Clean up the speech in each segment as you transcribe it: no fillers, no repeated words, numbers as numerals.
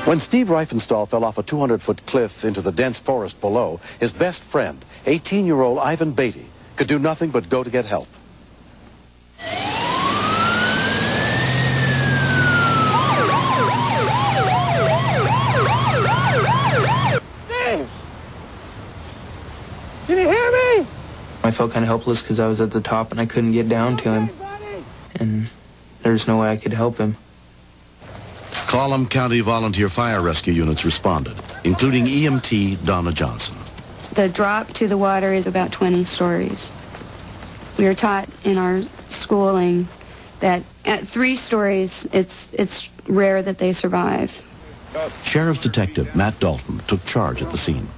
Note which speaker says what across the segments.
Speaker 1: When Steve Reifenstahl fell off a 200-foot cliff into the dense forest below, his best friend, 18-year-old Ivan Beatty, could do nothing but go to get help.
Speaker 2: Steve! Can you hear me?
Speaker 3: I felt kind of helpless because I was at the top and I couldn't get down to him. And there's no way I could help him.
Speaker 1: Column County Volunteer Fire Rescue Units responded, including EMT Donna Johnson.
Speaker 4: The drop to the water is about 20 stories. We were taught in our schooling that at 3 stories, it's rare that they survive.
Speaker 1: Sheriff's Detective Matt Dalton took charge at the scene.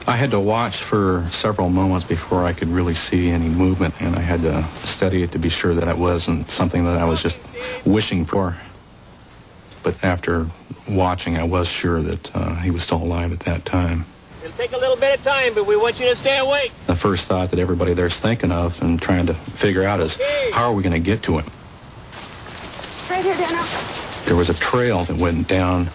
Speaker 5: I had to watch for several moments before I could really see any movement, and I had to study it to be sure that it wasn't something that I was just wishing for. But after watching, I was sure that he was still alive at that time.
Speaker 2: It'll take a little bit of time, but we want you to stay awake.
Speaker 5: The first thought that everybody there's thinking of and trying to figure out is, how are we going to get to him?
Speaker 4: Right here, Dano.
Speaker 5: There was a trail that went down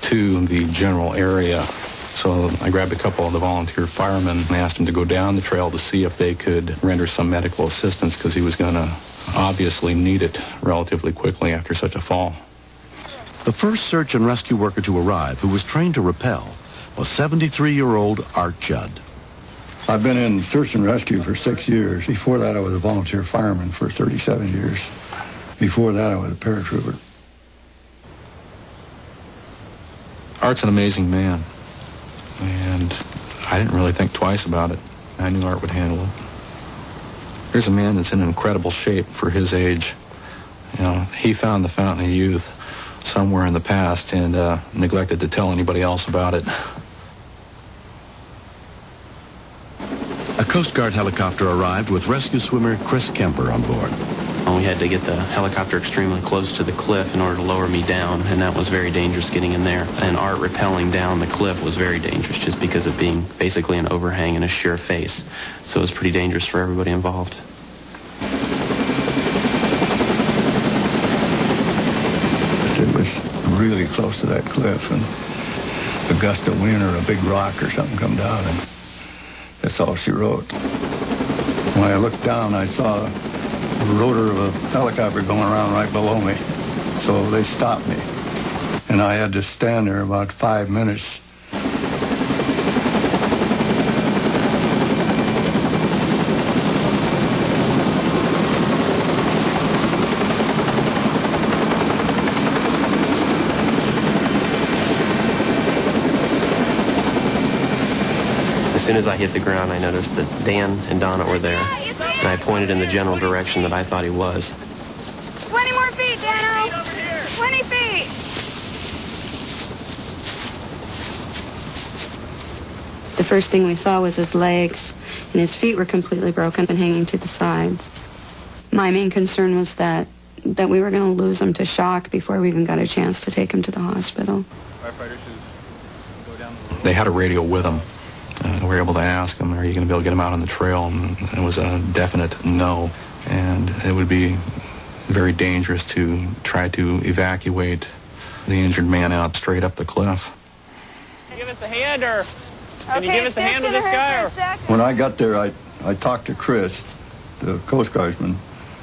Speaker 5: to the general area. So I grabbed a couple of the volunteer firemen and asked them to go down the trail to see if they could render some medical assistance, because he was going to obviously need it relatively quickly after such a fall.
Speaker 1: The first search and rescue worker to arrive, who was trained to rappel, was 73-year-old Art Judd.
Speaker 6: I've been in search and rescue for 6 years. Before that, I was a volunteer fireman for 37 years. Before that, I was a paratrooper.
Speaker 5: Art's an amazing man, and I didn't really think twice about it. I knew Art would handle it. Here's a man that's in incredible shape for his age. You know, he found the fountain of youth somewhere in the past and neglected to tell anybody else about it.
Speaker 1: A Coast Guard helicopter arrived with rescue swimmer Chris Kemper on board.
Speaker 7: We had to get the helicopter extremely close to the cliff in order to lower me down, and that was very dangerous getting in there. And Art rappelling down the cliff was very dangerous just because of being basically an overhang and a sheer face. So it was pretty dangerous for everybody involved.
Speaker 6: It was really close to that cliff, and a gust of wind or a big rock or something come down, and that's all she wrote. When I looked down, I saw the rotor of a helicopter going around right below me. So they stopped me, and I had to stand there about 5 minutes.
Speaker 7: As soon as I hit the ground, I noticed that Dan and Donna were there, and I pointed in the general direction that I thought he was.
Speaker 4: 20 more feet, Dano. 20 feet. The first thing we saw was his legs, and his feet were completely broken and hanging to the sides. My main concern was that we were going to lose him to shock before we even got a chance to take him to the hospital.
Speaker 5: They had a radio with them. We were able to ask them, are you going to be able to get him out on the trail? And it was a definite no. And it would be very dangerous to try to evacuate the injured man out straight up the cliff.
Speaker 2: Give us a hand, or can you give us a hand with this guy? Or?
Speaker 6: When I got there, I talked to Chris, the Coast Guardsman.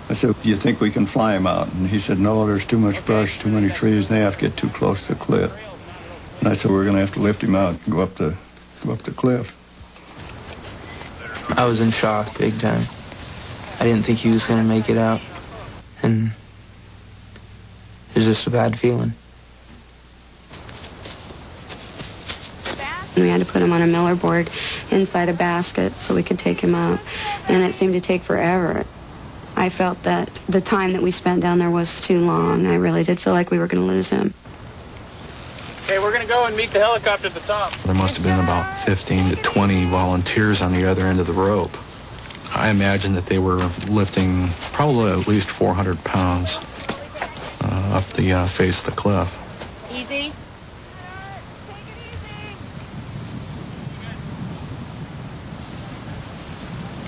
Speaker 6: I said, do you think we can fly him out? And he said, no, there's too much brush, too many trees, and they have to get too close to the cliff. And I said, we're going to have to lift him out and go up the cliff.
Speaker 3: I was in shock big time. I didn't think he was going to make it out. And it was just a bad feeling.
Speaker 4: We had to put him on a miller board inside a basket so we could take him out. And it seemed to take forever. I felt that the time that we spent down there was too long. I really did feel like we were going to lose him.
Speaker 2: Okay, we're going to go and meet the helicopter at the top.
Speaker 5: There must have been about 15 to 20 volunteers on the other end of the rope. I imagine that they were lifting probably at least 400 pounds up the face of the cliff.
Speaker 2: Easy.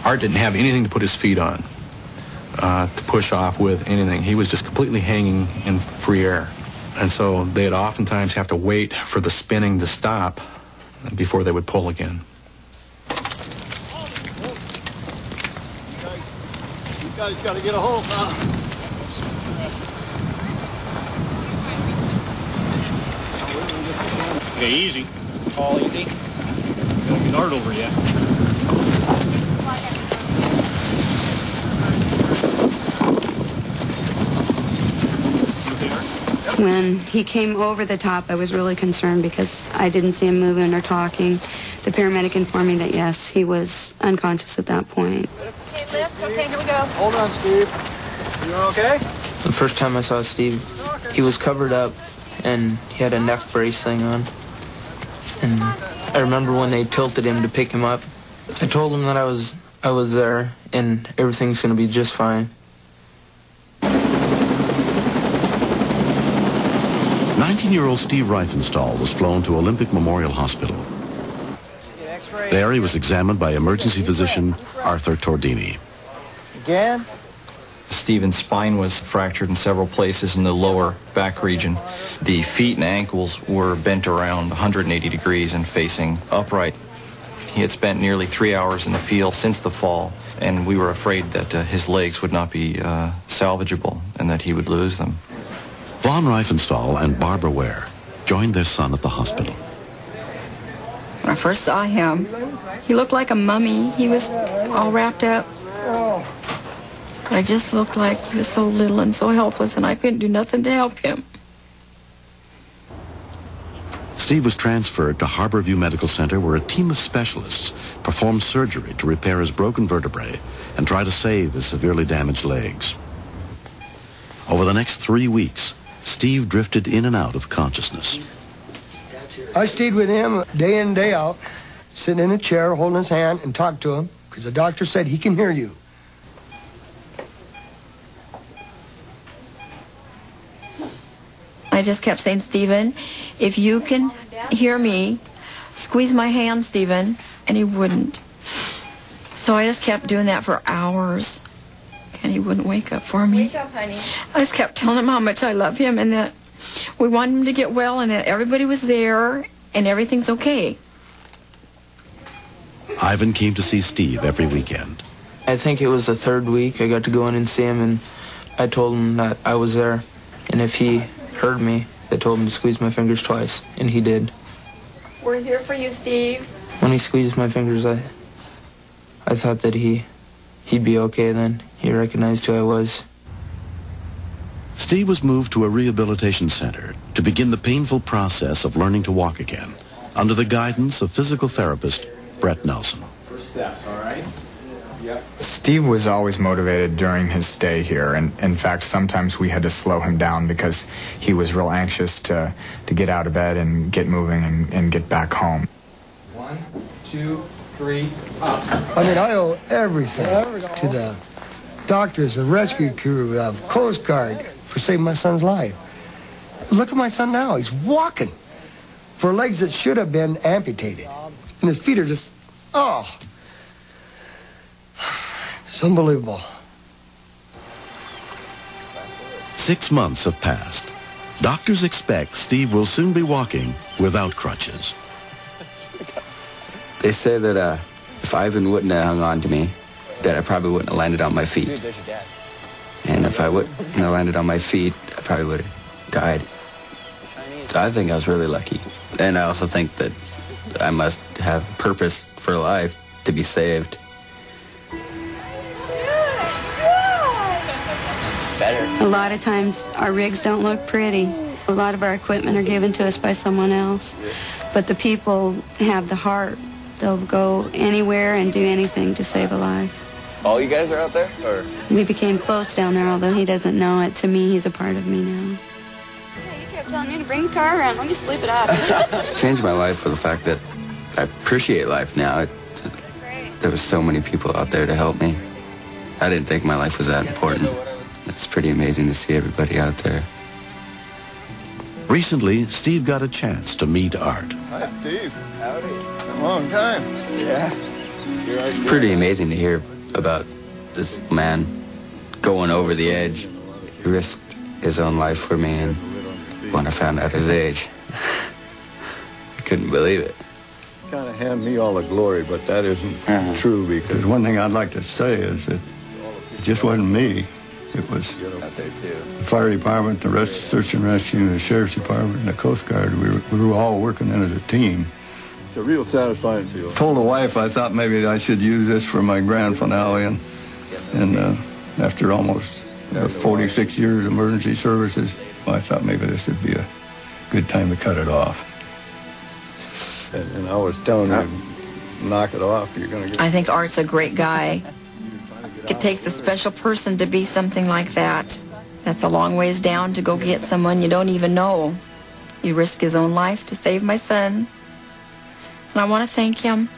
Speaker 5: Art didn't have anything to put his feet on, to push off with anything. He was just completely hanging in free air. And so they'd oftentimes have to wait for the spinning to stop before they would pull again.
Speaker 6: You guys got to get a hold now.
Speaker 2: Okay, easy. All easy. Don't get hard over yet.
Speaker 4: When he came over the top, I was really concerned because I didn't see him moving or talking. The paramedic informed me that, yes, he was unconscious at that point.
Speaker 2: Okay, lift. Okay, here we go. Hold on, Steve. You okay?
Speaker 3: The first time I saw Steve, he was covered up and he had a neck brace thing on. And I remember when they tilted him to pick him up, I told him that I was there and everything's going to be just fine.
Speaker 1: 19-year-old Steve Reifenstahl was flown to Olympic Memorial Hospital. There he was examined by emergency physician Arthur Tordini.
Speaker 8: Again?
Speaker 9: Steven's spine was fractured in several places in the lower back region. The feet and ankles were bent around 180 degrees and facing upright. He had spent nearly 3 hours in the field since the fall, and we were afraid that his legs would not be salvageable and that he would lose them.
Speaker 1: Von Reifenstahl and Barbara Ware joined their son at the hospital.
Speaker 10: When I first saw him, he looked like a mummy. He was all wrapped up. But I just looked like he was so little and so helpless, and I couldn't do nothing to help him.
Speaker 1: Steve was transferred to Harborview Medical Center, where a team of specialists performed surgery to repair his broken vertebrae and try to save his severely damaged legs. Over the next 3 weeks, Steve drifted in and out of consciousness.
Speaker 8: I stayed with him day in, day out, sitting in a chair, holding his hand, and talked to him, because the doctor said he can hear you.
Speaker 10: I just kept saying, Stephen, if you can hear me, squeeze my hand, Stephen, and he wouldn't. So I just kept doing that for hours. And he wouldn't wake up for me.
Speaker 11: Wake up, honey.
Speaker 10: I just kept telling him how much I love him and that we want him to get well and that everybody was there and everything's okay.
Speaker 1: Ivan came to see Steve every weekend.
Speaker 3: I think it was the third week I got to go in and see him, and I told him that I was there. And if he heard me, I told him to squeeze my fingers twice, and he did.
Speaker 10: We're here for you, Steve.
Speaker 3: When he squeezed my fingers, I thought that he'd be okay then. He recognized who I was.
Speaker 1: Steve was moved to a rehabilitation center to begin the painful process of learning to walk again, under the guidance of physical therapist Brett Nelson.
Speaker 2: First steps, all right? Yep.
Speaker 12: Steve was always motivated during his stay here, and in fact, sometimes we had to slow him down because he was real anxious to get out of bed and get moving and get back home.
Speaker 2: 1, 2, 3, up.
Speaker 8: I mean, I owe everything to the doctors, the rescue crew, the Coast Guard for saving my son's life. Look at my son now. He's walking for legs that should have been amputated. And his feet are just, it's unbelievable.
Speaker 1: 6 months have passed. Doctors expect Steve will soon be walking without crutches.
Speaker 13: They say that if Ivan wouldn't have hung on to me, that I probably wouldn't have landed on my feet. And if I wouldn't have landed on my feet, I probably would have died. So I think I was really lucky. And I also think that I must have purpose for life to be saved.
Speaker 4: A lot of times our rigs don't look pretty. A lot of our equipment are given to us by someone else. But the people have the heart. They'll go anywhere and do anything to save a life.
Speaker 13: All you guys are out there? Or?
Speaker 4: We became close down there, although he doesn't know it. To me, he's a part of me now.
Speaker 11: Yeah, you kept telling me to bring the car around. Let me sleep it off.
Speaker 13: It's changed my life for the fact that I appreciate life now. There was so many people out there to help me. I didn't think my life was that important. It's pretty amazing to see everybody out there.
Speaker 1: Recently, Steve got a chance to meet Art.
Speaker 6: Hi, Steve. Howdy. A long time. Yeah.
Speaker 13: It's pretty amazing to hear about this man going over the edge. He risked his own life for me, and when I found out his age. I couldn't believe it.
Speaker 6: Kind of hand me all the glory, but that isn't true, because one thing I'd like to say is that it just wasn't me. It was the fire department, the search and rescue, the sheriff's department, and the Coast Guard. We were all working in as a team. It's a real satisfying feeling. Told the wife I thought maybe I should use this for my grand finale, and after almost 46 years of emergency services, I thought maybe this would be a good time to cut it off. And I was telling him, knock it off. You're going to get...
Speaker 10: I think Art's a great guy. It takes a special person to be something like that. That's a long ways down to go get someone you don't even know. He risked his own life to save my son. And I want to thank him.